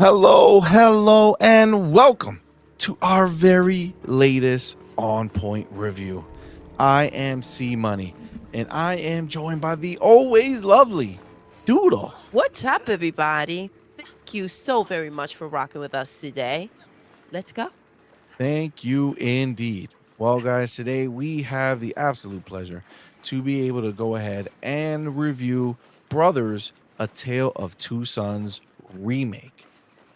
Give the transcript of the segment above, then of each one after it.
Hello, and welcome to our very latest On Point review. I am CMoney, and I am joined by the always lovely Doodle. What's up, everybody? Thank you so very much for rocking with us today. Let's go. Thank you indeed. Well, guys, today we have the absolute pleasure to be able to go ahead and review Brothers: A Tale of Two Sons remake.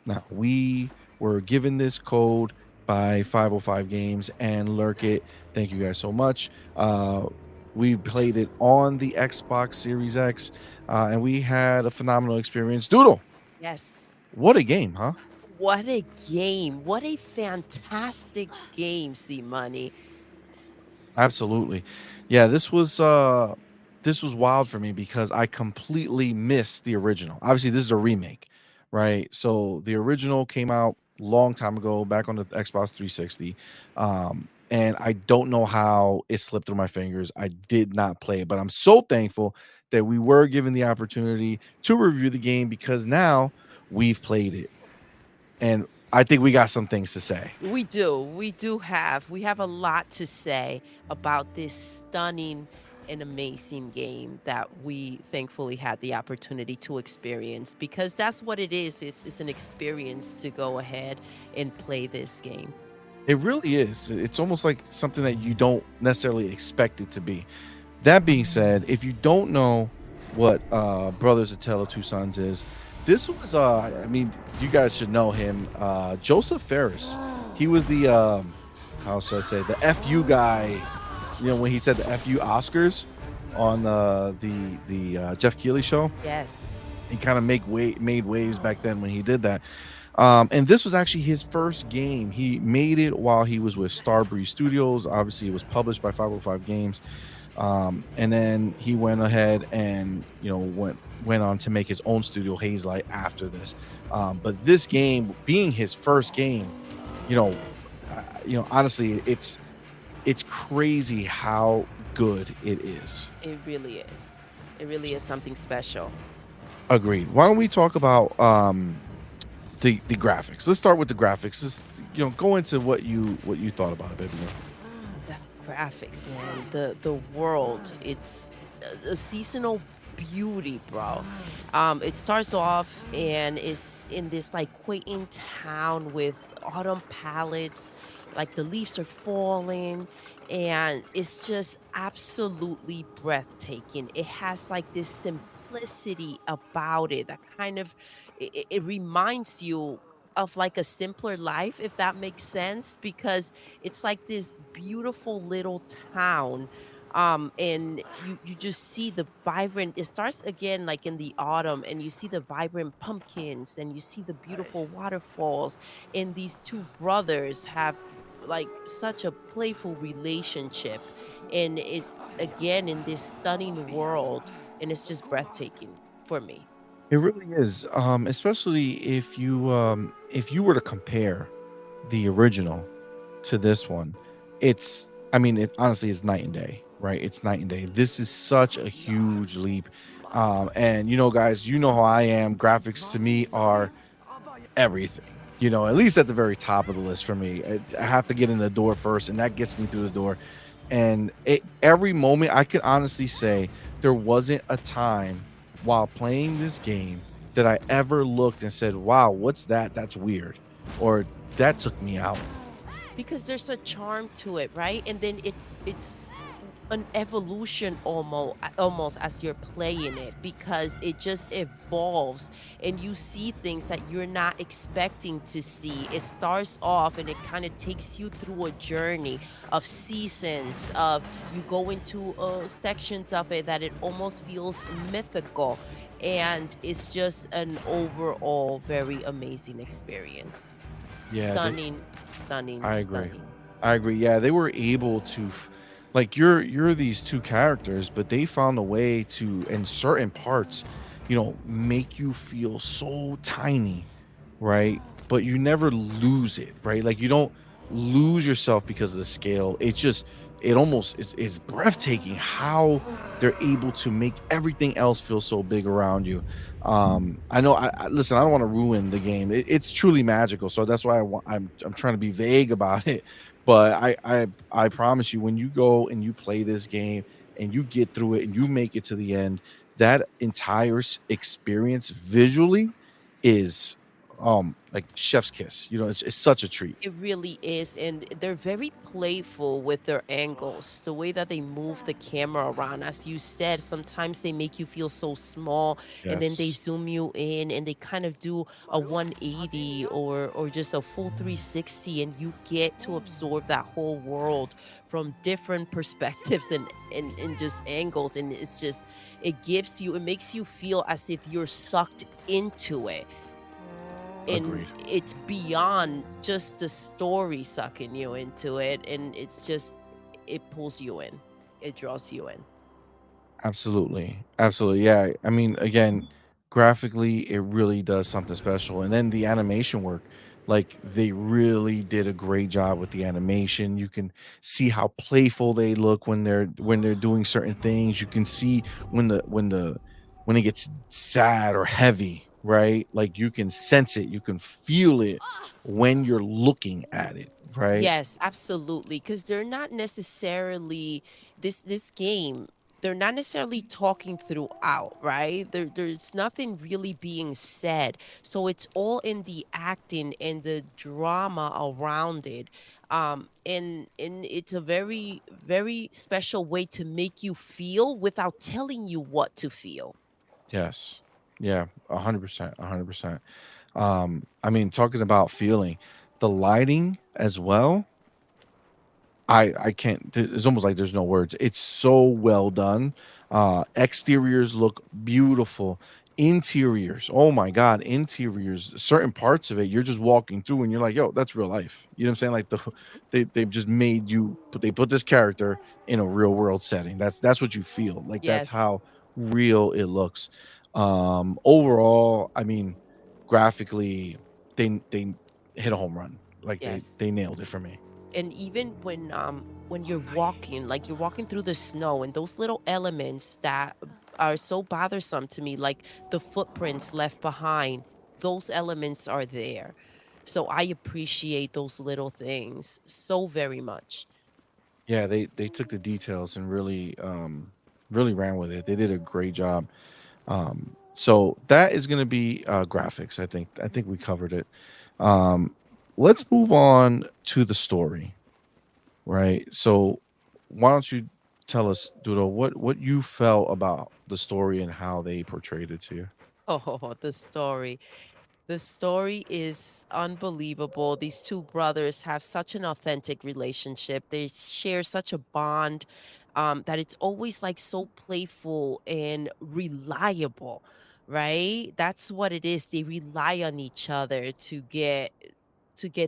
Now, we were given this code by 505 Games and Lurk It. Thank you guys so much. We played it on the Xbox Series X, and we had a phenomenal experience. Doodle, Yes. what a game, huh? What a game. What a fantastic game, C Money. Absolutely. Yeah, this was wild for me because I completely missed the original. Obviously, this is a remake, right? So the original came out long time ago back on the Xbox 360. And I don't know how it slipped through my fingers. I did not play it, but I'm so thankful that we were given the opportunity to review the game because now we've played it. And I think we got some things to say. We do. We have a lot to say about this stunning and amazing game that we thankfully had the opportunity to experience because that's what it is. It's an experience to go ahead and play this game. It really is. It's almost like something that you don't necessarily expect it to be. That being said, if you don't know what Brothers: A Tale of Two Sons is, this was I mean, you guys should know him. Joseph Ferris. He was the how should I say, the FU guy, you know, when he said the FU Oscars on the Jeff Keighley show. Yes. He kind of made waves back then when he did that. And this was actually his first game. He made it while he was with Starbreeze Studios. Obviously, it was published by 505 Games. And then he went ahead and went on to make his own studio, Hazelight, after this. But this game being his first game, you know, honestly, it's crazy how good it is. It really is. It really is something special. Agreed. Why don't we talk about the graphics? Let's start with the graphics. Let's go into what you thought about it, baby. The graphics, man, the world, it's a seasonal beauty, bro. It starts off and is in this like quaint town with autumn palettes, like the leaves are falling, and it's just absolutely breathtaking. It has like this simplicity about it that kind of it reminds you of like a simpler life, if that makes sense, because it's like this beautiful little town. And you just see the vibrant, it starts again like in the autumn, and you see the vibrant pumpkins and you see the beautiful waterfalls, and these two brothers have like such a playful relationship, and it's again in this stunning world, and it's just breathtaking for me. It really is. Especially if you were to compare the original to this one, I mean, it honestly is night and day, right? It's night and day. This is such a huge leap. And guys, you know how I am. Graphics to me are everything. At least at the very top of the list for me. I have to get in the door first, and that gets me through the door. And every moment, I can honestly say there wasn't a time while playing this game that I ever looked and said, "Wow, what's that? That's weird," or "That took me out." Because there's a charm to it, right? And then it's an evolution almost as you're playing it, because it just evolves and you see things that you're not expecting to see. It starts off and it kind of takes you through a journey of seasons, of you go into sections of it that it almost feels mythical, and it's just an overall very amazing experience. Yeah, Stunning, stunning, I agree. stunning. I agree. Yeah, they were able to like you're these two characters, but they found a way to, in certain parts, make you feel so tiny, right? But you never lose it, right? Like you don't lose yourself because of the scale. It's just it almost is breathtaking how they're able to make everything else feel so big around you. I know I listen, I don't want to ruin the game. It's truly magical, so that's why I'm trying to be vague about it. But I promise you, when you go and you play this game and you get through it and you make it to the end, that entire experience visually is like chef's kiss. You know, it's such a treat. It really is, and they're very playful with their angles, the way that they move the camera around. As you said, sometimes they make you feel so small, and then they Yes. zoom you in, and they kind of do a 180 or just a full 360, and you get to absorb that whole world from different perspectives and just angles. And it's just it makes you feel as if you're sucked into it, and Agreed. it's beyond just the story sucking you into it, and it's just it pulls you in. It draws you in. Absolutely. Absolutely. Yeah. I mean, again, graphically, it really does something special. And then the animation work, like they really did a great job with the animation. You can see how playful they look when they're doing certain things. You can see when it gets sad or heavy, right? Like you can sense it, you can feel it when you're looking at it, right? Yes, absolutely. Because they're not necessarily this game, they're not necessarily talking throughout, right? There's nothing really being said. So it's all in the acting and the drama around it. And it's a very, very special way to make you feel without telling you what to feel. Yes. Yeah, 100%, 100%. I mean, talking about feeling, the lighting as well, I can't it's almost like there's no words. It's so well done. Exteriors look beautiful. Interiors, oh my god, interiors, certain parts of it, you're just walking through and you're like, "Yo, that's real life." You know what I'm saying? Like they've just made you but they put this character in a real world setting. That's what you feel. Like that's Yes, how real it looks. Overall, I mean, graphically, they hit a home run. Like yes. they nailed it for me. And even when you're walking, like you're walking through the snow, and those little elements that are so bothersome to me, like the footprints left behind, those elements are there. So I appreciate those little things so very much. Yeah, they took the details and really really ran with it. They did a great job. So that is going to be graphics. I think we covered it. Um let's move on to the story, right? So why don't you tell us, Doodle, what you felt about the story and how they portrayed it to you? Oh, the story. The story is unbelievable. These two brothers have such an authentic relationship. They share such a bond, that it's always like so playful and reliable, right? That's what it is. They rely on each other to get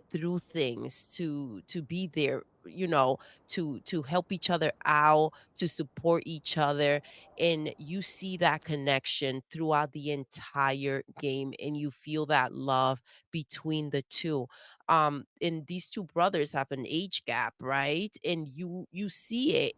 through things, to be there, to help each other out, to support each other, and you see that connection throughout the entire game, and you feel that love between the two. And these two brothers have an age gap, right? And you see it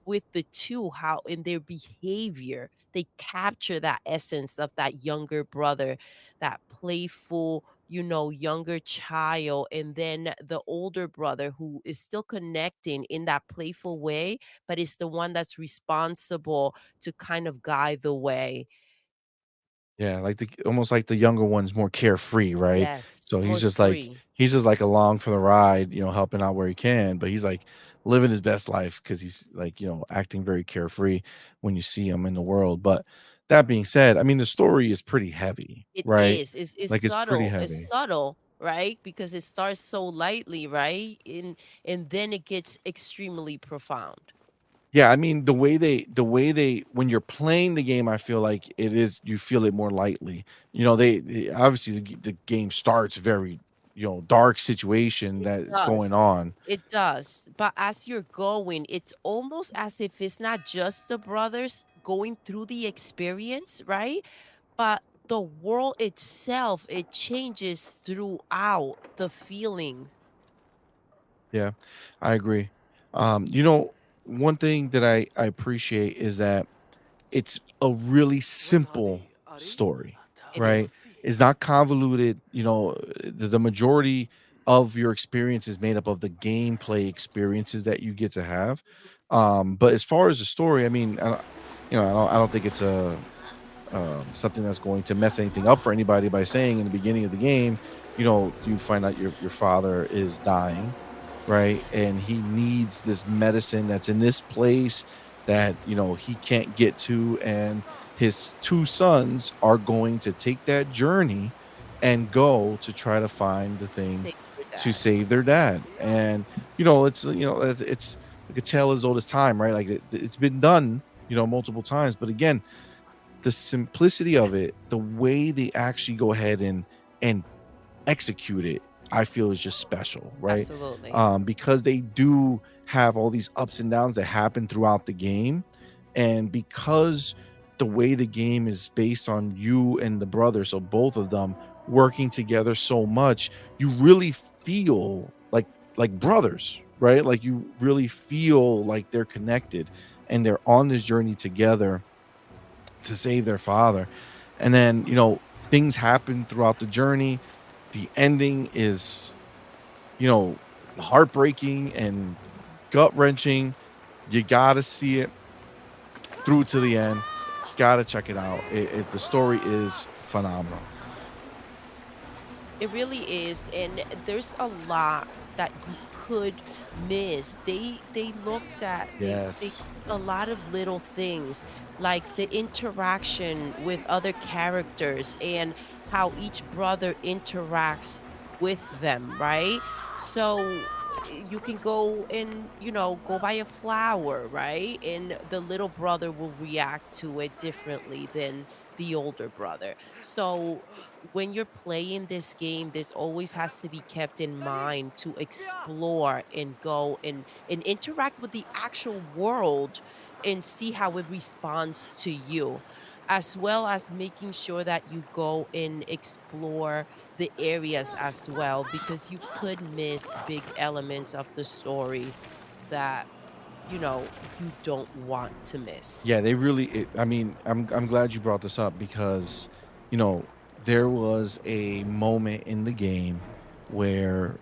with the two, how in their behavior they capture that essence of that younger brother, that playful, younger child, and then the older brother who is still connecting in that playful way, but is the one that's responsible to kind of guide the way. Yeah, like the almost like the younger one's more carefree, right? Yes, So more free. he's just like along for the ride, helping out where he can, but he's like living his best life because he's like, acting very carefree when you see him in the world. But that being said, I mean the story is pretty heavy, It right? is. It's Like it's pretty subtle. It's heavy. subtle, right? Because it starts so lightly, right? And then it gets extremely profound. Yeah, I mean the way they when you're playing the game, I feel like it is you feel it more lightly. They obviously the game starts very, dark situation It that is going does. on. It does. But as you're going, it's almost as if it's not just the brothers going through the experience, right? But the world itself, it changes throughout the feeling. Yeah, I agree. You know, one thing that I appreciate is that it's a really simple story, It right? is. It's not convoluted. You know, the majority of your experience is made up of the gameplay experiences that you get to have. But as far as the story, I mean, I don't think it's a something that's going to mess anything up for anybody by saying in the beginning of the game, you know, you find out your father is dying, right? And he needs this medicine that's in this place that, you know, he can't get to, and his two sons are going to take that journey and go to try to find the To thing save your to dad. save their dad. And you know, it's like a tale as old as time, right? Like it's been done, you know, multiple times, but again, the simplicity of it, the way they actually go ahead and execute it, I feel is just special, right? Absolutely. Because they do have all these ups and downs that happen throughout the game, and because the way the game is based on you and the brother, so both of them working together so much, you really feel like brothers, right? Like you really feel like they're connected and they're on this journey together to save their father. And then, you know, things happen throughout the journey. The ending is, you know, heartbreaking and gut wrenching. You got to see it through to the end. Got to check it out. The story is phenomenal. It really is, and there's a lot that you could miss. They looked at they Yes. a lot of little things, like the interaction with other characters and how each brother interacts with them, right? So you can go and, go buy a flower, right? And the little brother will react to it differently than the older brother. So when you're playing this game, this always has to be kept in mind to explore and go and interact with the actual world and see how it responds to you, as well as making sure that you go and explore the areas as well, because you could miss big elements of the story that you don't want to Yeah, miss. they really I mean, I'm glad you brought this up because, you know, there was a moment in the game where,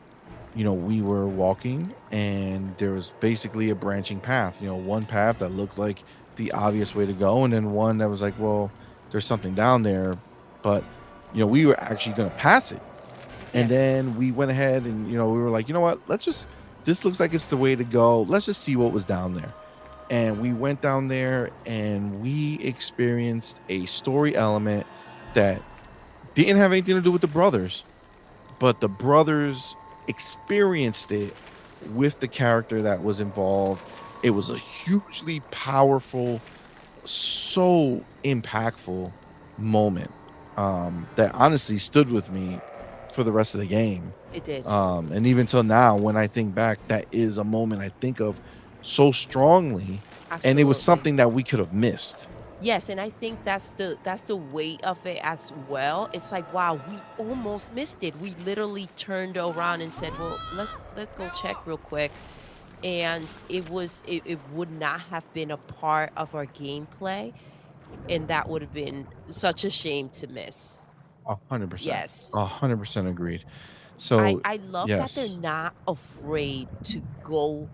you know, we were walking and there was basically a branching path, you know, one path that looked like the obvious way to go and then one that was like, well, there's something down there, but you know, we were actually going to pass it. And Yes, then we went ahead and, you know, we were like, you know what? Let's just this looks like it's the way to go. Let's just see what was down there, and we went down there and we experienced a story element that didn't have anything to do with the brothers, but the brothers experienced it with the character that was involved. It was a hugely powerful, so impactful moment that honestly stood with me for the rest of the game. it did. And even till now, when I think back, that is a moment I think of so strongly, and it was Absolutely. something that we could have missed. Yes, and I think that's the weight of it as well. It's like, wow, we almost missed it. We literally turned around and said, "Well, let's go check real quick." And it would not have been a part of our gameplay, and that would have been such a shame to miss. 100%. Yes. 100% agreed. I So, I love that they're yes, not afraid to go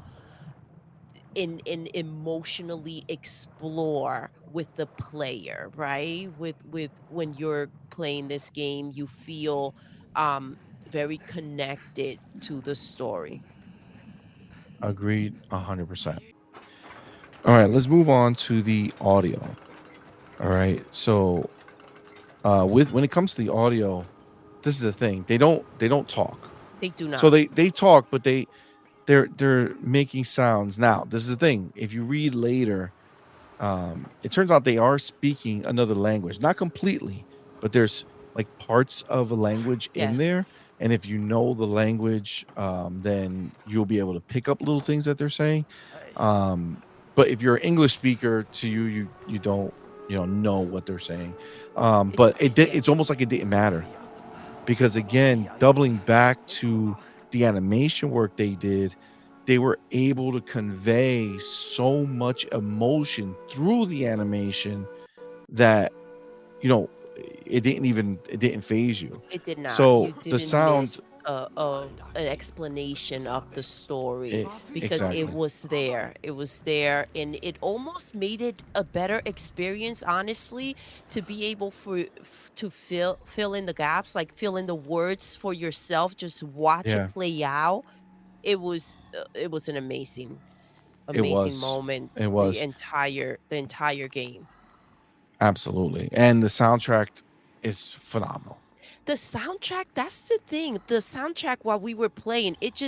and emotionally explore with the player, right? With when you're playing this game, you feel very connected to the story. agreed 100%. All right, let's move on to the audio. All right. So, with when it comes to the audio, this is the thing. They don't talk. They do So not. they talk, but they're making sounds. Now, this is the thing. If you read later, it turns out they are speaking another language, not completely, but there's like parts of a language in Yes. there. And if you know the language, then you'll be able to pick up little things that they're saying. Um, but if you're an English speaker, to you, you don't know what they're saying. But Yeah. it's almost like it didn't matter because again, doubling back to the animation work they did, they were able to convey so much emotion through the animation that, you know, it didn't phase you. It did not. So, You the didn't sound miss an explanation of the story e because it exactly. was there. It was there, and it almost made it a better experience, honestly, to be able to fill in the gaps, like fill in the words for yourself. Just watch it Yeah, play out. It was an it amazing was. moment. It was. The entire game. Absolutely, and the soundtrack is phenomenal. The soundtrack, that's the thing. The soundtrack while we were playing, it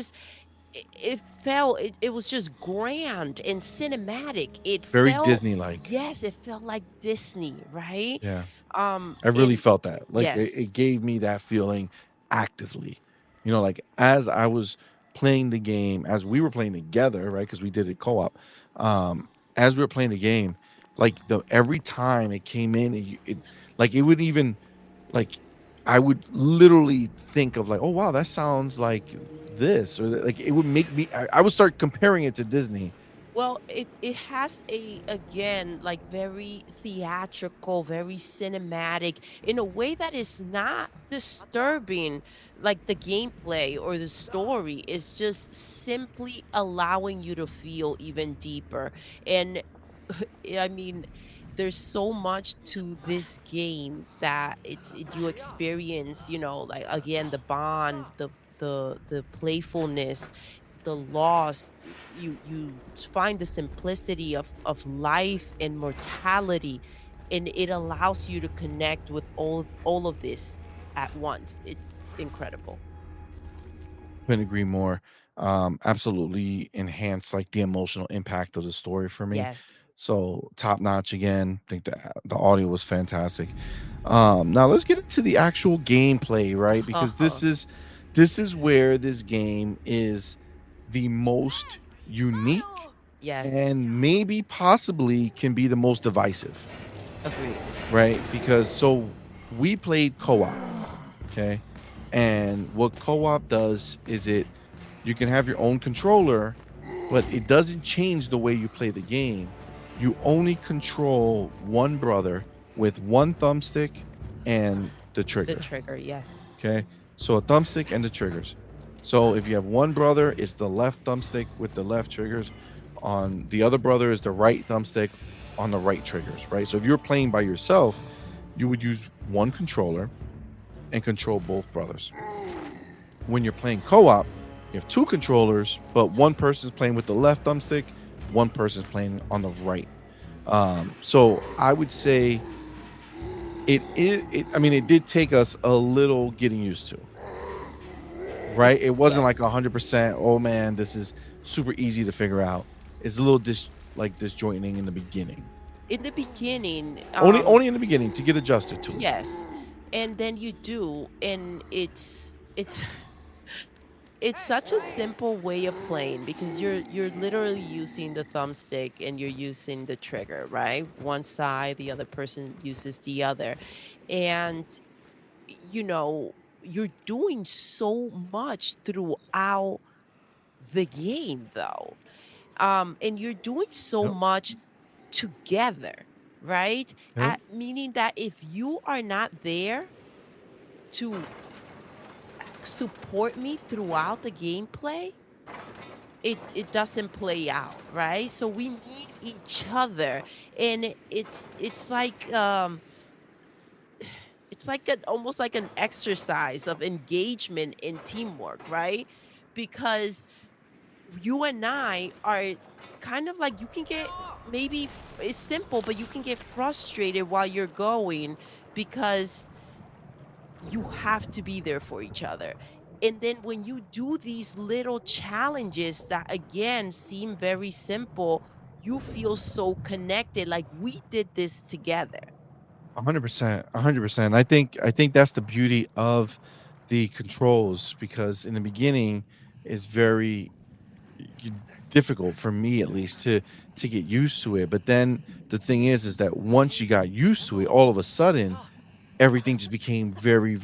was just grand and cinematic. It Very felt Disney-like. yes, it felt like Disney, right? Yeah. I really And felt that. Like, it yes. gave me that feeling actively. You know, like, as I was playing the game, as we were playing together, right? Because we did it co-op, as we were playing the game, like, the every time it came in, it would even like, I would literally think of, like, "Oh, wow, that sounds like this," or, like, it would make me I would start comparing it to Disney. Well, it has a again, like, very theatrical, very cinematic in a way that is not disturbing, like the gameplay or the story. Is just simply allowing you to feel even deeper. And I mean, there's so much to this game that you experience, like again, the bond, the playfulness, the loss, you find the simplicity of life and mortality, and it allows you to connect with all of this at once. It's incredible. Couldn't agree more. Absolutely enhanced like the emotional impact of the story for me. Yes. So top notch again. I think the audio was fantastic. Now let's get into the actual gameplay, right? Because this is where this game is the most unique Yes. and maybe possibly can be the most divisive, Agreed. right? Because we played co-op. Okay. And what co-op does is you can have your own controller, but it doesn't change the way you play the game. You only control one brother with one thumbstick and the The trigger. trigger, yes. Okay. So a thumbstick and the triggers. So if you have one brother, it's the left thumbstick with the left triggers. On the other brother is the right thumbstick on the right triggers, right? So if you're playing by yourself, you would use one controller and control both brothers. When you're playing co-op, you have two controllers, but one person's playing with the left thumbstick, one person's playing on the right. So I would say I mean, it did take us a little getting used to, right? It wasn't like Yes. 100%. Oh man, this is super easy to figure out. It's a little disjointing in the beginning. In the beginning, Only in the beginning to get adjusted to it. yes. And then you do, and it's it's such a simple way of playing because you're literally using the thumbstick and you're using the trigger, right? One side, the other person uses the other. And you're doing so much throughout the game though. And you're doing so Yep. much together, right? Yep. Meaning that if you are not there to support me throughout the gameplay, it doesn't play out, right? So we need each other, and it's like an almost like an exercise of engagement and teamwork, right? Because you and I are kind of like you can get it's simple, but you can get frustrated while you're going because you have to be there for each other. And then when you do these little challenges that again seem very simple, you feel so connected. Like we did this together. 100%, 100%. I think that's the beauty of the controls because in the beginning it's very y- difficult for me at least to get used to it. But then the thing is that once you got used to it, all of a sudden everything just became very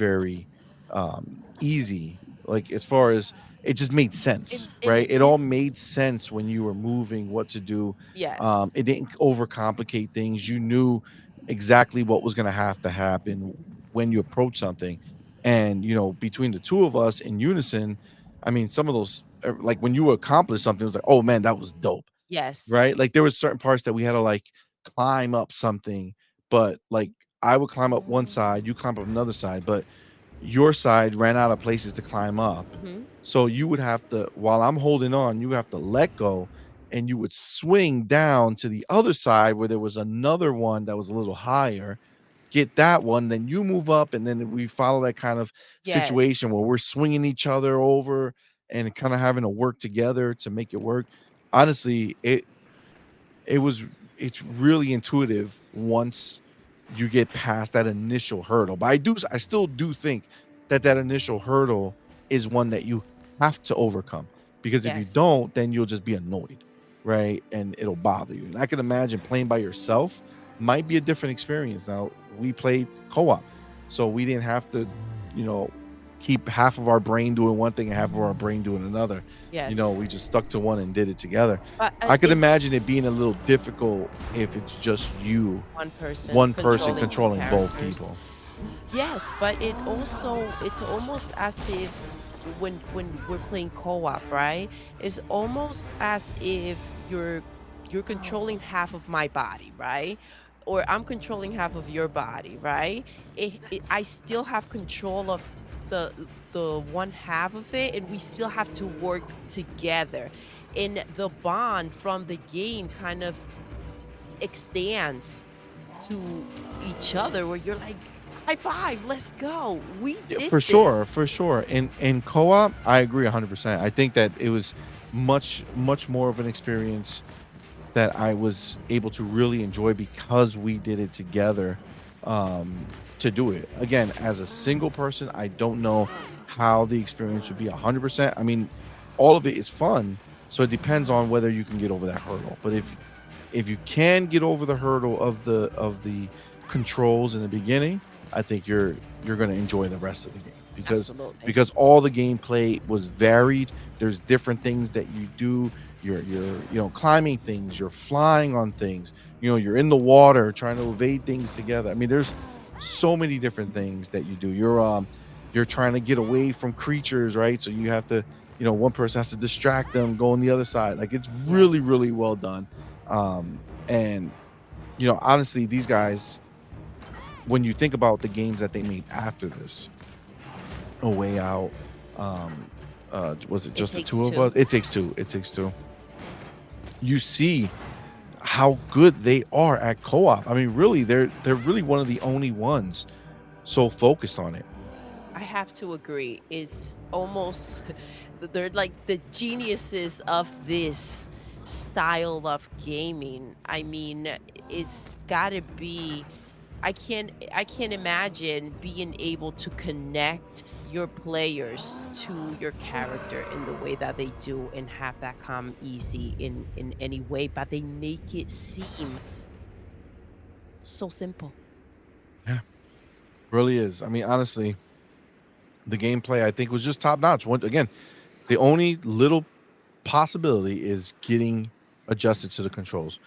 easy. Like as far as it just made sense, And right? it It this all made sense when you were moving, what to do. yes. It didn't overcomplicate things. You knew exactly what was gonna have to happen when you approach something. And, between the 2 of us in unison, I mean, some of those, like, when you accomplish something, it was like, "Oh, man, that was dope." Yes. Right? Like, there was certain parts that we had to, like, climb up something, but, like, I would climb up one side, you climb up another side, but your side ran out of places to climb up. Mhm. So you would have to, while I'm holding on, you have to let go, and you would swing down to the other side where there was another one that was a little higher, get that one, then you move up, and then we follow that kind of situation Yes. where we're swinging each other over and kinda having to work together to make it work. Honestly, it was it's really intuitive once you get past that initial hurdle, but I still do think that that initial hurdle is one that you have to overcome, because if you Yes. don't, then you'll just be annoyed, right? And it'll bother you, and I can imagine playing by yourself might be a different experience. Now, we played co-op, so we didn't have to, you know, keep half of our brain doing one thing and half of our brain doing another. Yes. We just stuck to one and did it together. But, I could it imagine it being a little difficult if it's just you, one person one person controlling 2 controlling both characters. people. Yes, but it's almost as if when we're playing co-op, right? It's almost as if you're controlling half of my body, right? Or I'm controlling half of your body, right? I still have control of the one half of it, and we still have to work together. And the bond from the game kind of extends to each other where you're like, "High five, let's go. We Yeah, did for sure, this." for sure. In co-op, I agree 100%. I think that it was much more of an experience that I was able to really enjoy because we did it together, to do it. Again, as a single person, I don't know how the experience would be 100%. I mean, all of it is fun, so it depends on whether you can get over that hurdle. But if you can get over the hurdle of the controls in the beginning, I think you're going to enjoy the rest of the game, Absolutely. because all the gameplay was varied. There's different things that you do. You're climbing things, you're flying on things, you're in the water trying to evade things together. I mean, there's so many different things that you do. You're trying to get away from creatures, right? So you have to, one person has to distract them, go on the other side. Like, it's really, Yes. really well done. And honestly, these guys, when you think about the games that they made after this, A Way Out, was it It just the takes two of us? 2. It Takes Two. It Takes Two. You see how good they are at co-op. I mean, really, they're really one of the only ones so focused on it. I have to agree. It's almost they're like the geniuses of this style of gaming. I mean, it's gotta be I can't imagine being able to connect your players to your character in the way that they do and have that come easy in any way, but they make it seem so simple. Yeah, really is. I mean, honestly, the gameplay I think was just top notch. Once again, the only little possibility is getting adjusted to the controls.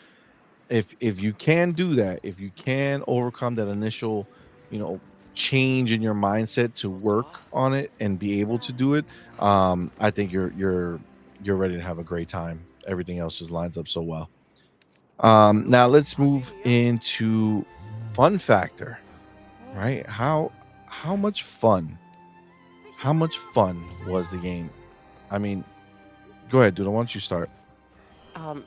If you can do that, if you can overcome that initial, you know, change in your mindset to work on it and be able to do it, I think you're ready to have a great time. Everything else just lines up so well. Now let's move into fun factor, right? How much fun was the game? I mean, go ahead, dude. Why don't you start?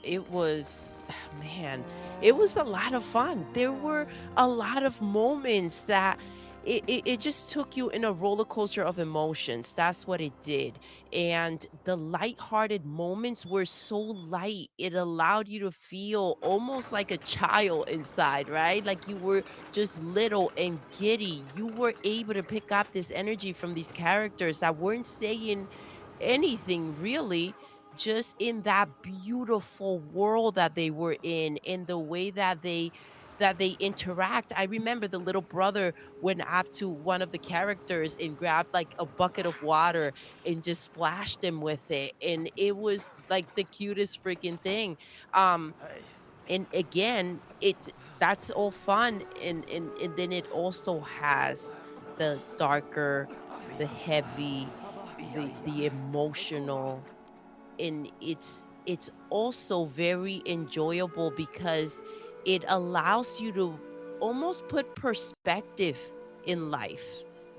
It was man, it was a lot of fun. There were a lot of moments that it just took you in a roller coaster of emotions. That's what it did. And the lighthearted moments were so light. It allowed you to feel almost like a child inside, right? Like you were just little and giddy. You were able to pick up this energy from these characters that weren't saying anything really, just in that beautiful world that they were in the way that they that they interact. I remember the little brother went up to one of the characters and grabbed like a bucket of water and just splashed him with it. And it was like the cutest freaking thing. Um, and again, that's all fun. And then it also has the darker, the heavy, the emotional, and it's also very enjoyable because it allows you to almost put perspective in life,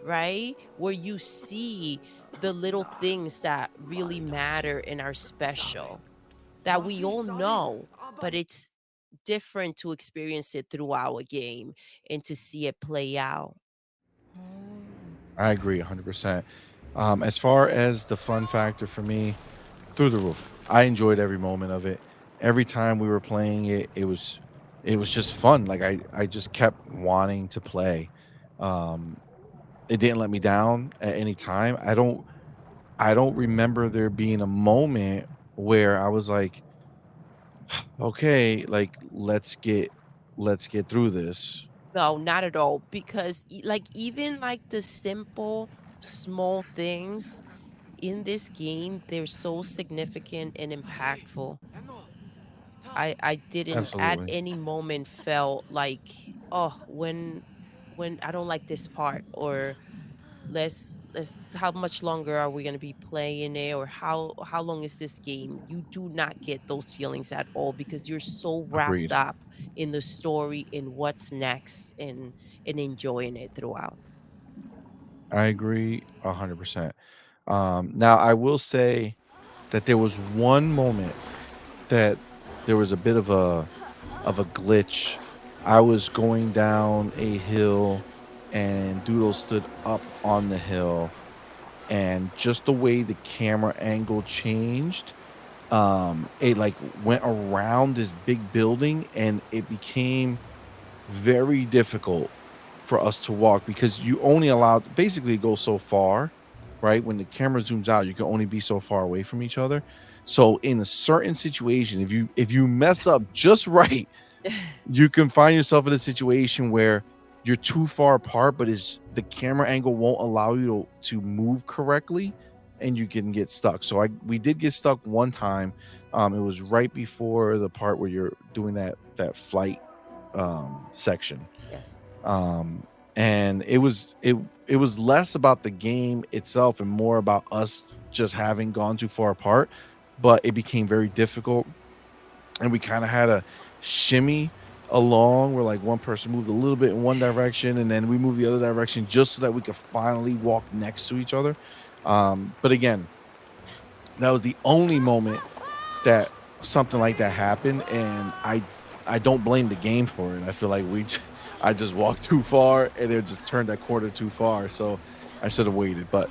right? Where you see the little things that really matter and are special, that we all know, but it's different to experience it throughout a game and to see it play out. I agree 100%. As far as the fun factor for me, through the roof. I enjoyed every moment of it. Every time we were playing it, it was just fun. Like I just kept wanting to play. Um, it didn't let me down at any time. I don't remember there being a moment where I was like, okay, like let's get through this. No, not at all, because like even like the simple small things in this game, they're so significant and impactful. I didn't at Absolutely. any moment felt like, oh, when I don't like this part, or let's how much longer are we gonna be playing it, or how long is this game? You do not get those feelings at all because you're so wrapped Agreed. up in the story, in what's next, and enjoying it throughout. I agree 100%. Now I will say that there was one moment that there was a bit of a glitch. I was going down a hill and Doodle stood up on the hill, and just the way the camera angle changed, it like went around this big building and it became very difficult for us to walk because you only allowed basically go so far, right? When the camera zooms out, you can only be so far away from each other. So in a certain situation, if you mess up just right, you can find yourself in a situation where you're too far apart, but is the camera angle won't allow you to move correctly, and you can get stuck. So we did get stuck one time. It was right before the part where you're doing that flight section. Yes. Um, and it was less about the game itself and more about us just having gone too far apart, but it became very difficult and we kind of had a shimmy along where like one person moved a little bit in one direction and then we moved the other direction just so that we could finally walk next to each other. But again, that was the only moment that something like that happened, and I don't blame the game for it. I feel like I just walked too far and it just turned that corner too far, so I should have waited. But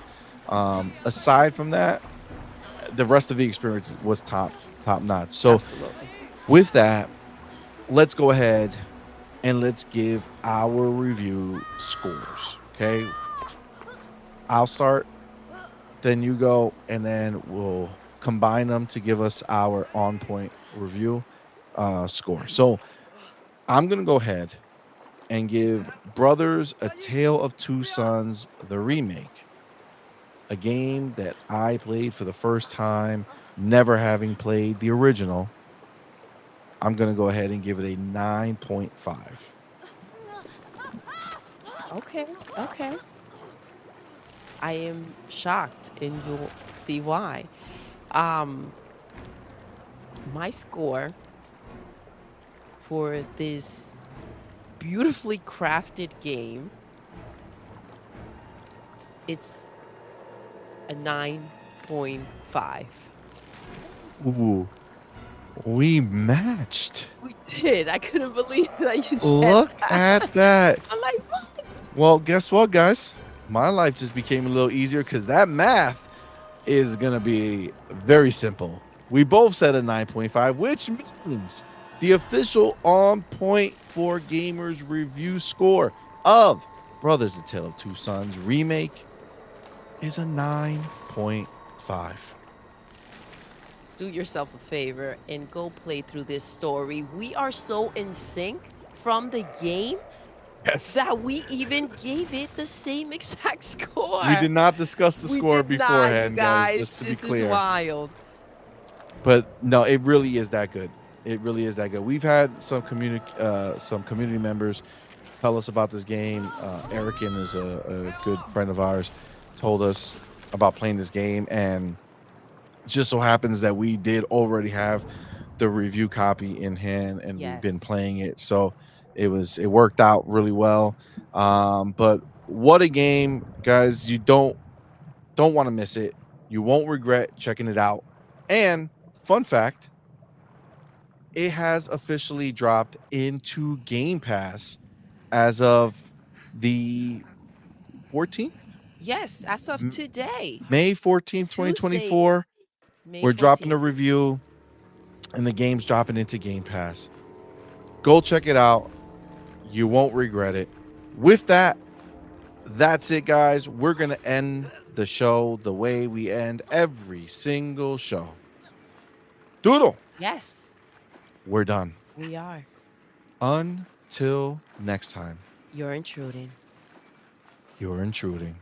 aside from that, the rest of the experience was top notch. So Absolutely. with that, let's go ahead and let's give our review scores. Okay. I'll start, then you go, and then we'll combine them to give us our on point review score. So I'm going to go ahead and give Brothers A Tale of Two Sons, the remake, a game that I played for the first time, never having played the original. I'm going to go ahead and give it a 9.5. Okay. Okay. I am shocked, and you'll see why. Um, my score for this beautifully crafted game, it's a 9.5. Ooh, we matched. We did. I couldn't believe that you said Look that. at that. I'm like, "What?" Well, guess what, guys? My life just became a little easier because that math is going to be very simple. We both said a 9.5, which means the official on point for gamers review score of Brothers: The Tale of Two Sons remake is a 9.5. Do yourself a favor and go play through this story. We are so in sync from the game Yes. that we even gave it the same exact We score. did not discuss the We score did not, you beforehand, guys, guys. just to be This is clear. wild. But no, it really is that good. It really is that good. We've had some community members tell us about this game. Erican is a good friend of ours, told us about playing this game, and it just so happens that we did already have the review copy in hand, and we've been Yes. playing it, so it worked out really well. But what a game, guys! You don't want to miss it. You won't regret checking it out. And fun fact, it has officially dropped into Game Pass as of the 14th, Yes, as of today, May 14th, Tuesday, 2024. May We're dropping a 14th. review and the game's dropping into Game Pass. Go check it out. You won't regret it. With that, that's it, guys. We're going to end the show the way we end every single show. Doodle, Yes, we're done. we are. Until next time, You're intruding. you're intruding.